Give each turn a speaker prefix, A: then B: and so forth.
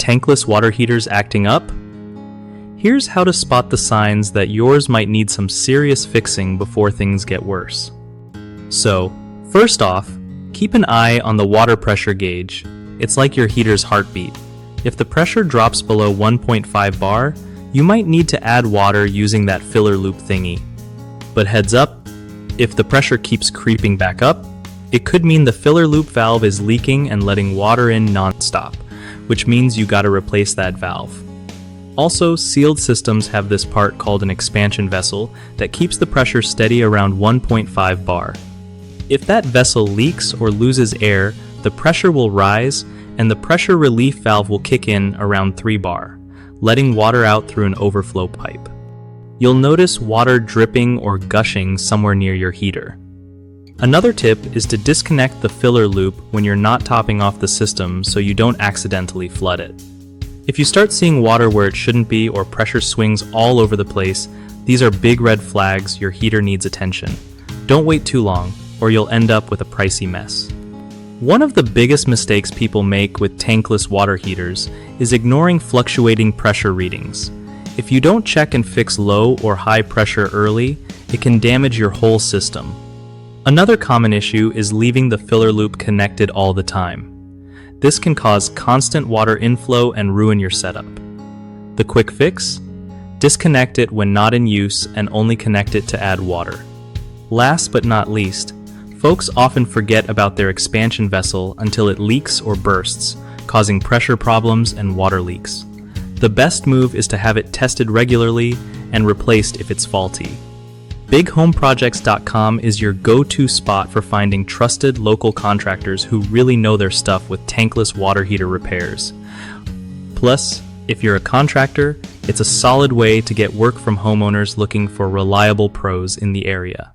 A: tankless water heaters acting up? Here's how to spot the signs that yours might need some serious fixing before things get worse. So, first off, keep an eye on the water pressure gauge. It's like your heater's heartbeat. If the pressure drops below 1.5 bar, you might need to add water using that filler loop thingy. But heads up, if the pressure keeps creeping back up, it could mean the filler loop valve is leaking and letting water in non-stop, which means you gotta replace that valve. Also, sealed systems have this part called an expansion vessel that keeps the pressure steady around 1.5 bar. If that vessel leaks or loses air, the pressure will rise and the pressure relief valve will kick in around 3 bar, letting water out through an overflow pipe. You'll notice water dripping or gushing somewhere near your heater. Another tip is to disconnect the filler loop when you're not topping off the system so you don't accidentally flood it. If you start seeing water where it shouldn't be or pressure swings all over the place, these are big red flags your heater needs attention. Don't wait too long, or you'll end up with a pricey mess. One of the biggest mistakes people make with tankless water heaters is ignoring fluctuating pressure readings. If you don't check and fix low or high pressure early, it can damage your whole system. Another common issue is leaving the filler loop connected all the time. This can cause constant water inflow and ruin your setup. The quick fix? Disconnect it when not in use and only connect it to add water. Last but not least, folks often forget about their expansion vessel until it leaks or bursts, causing pressure problems and water leaks. The best move is to have it tested regularly and replaced if it's faulty. BigHomeProjects.com is your go-to spot for finding trusted local contractors who really know their stuff with tankless water heater repairs. Plus, if you're a contractor, it's a solid way to get work from homeowners looking for reliable pros in the area.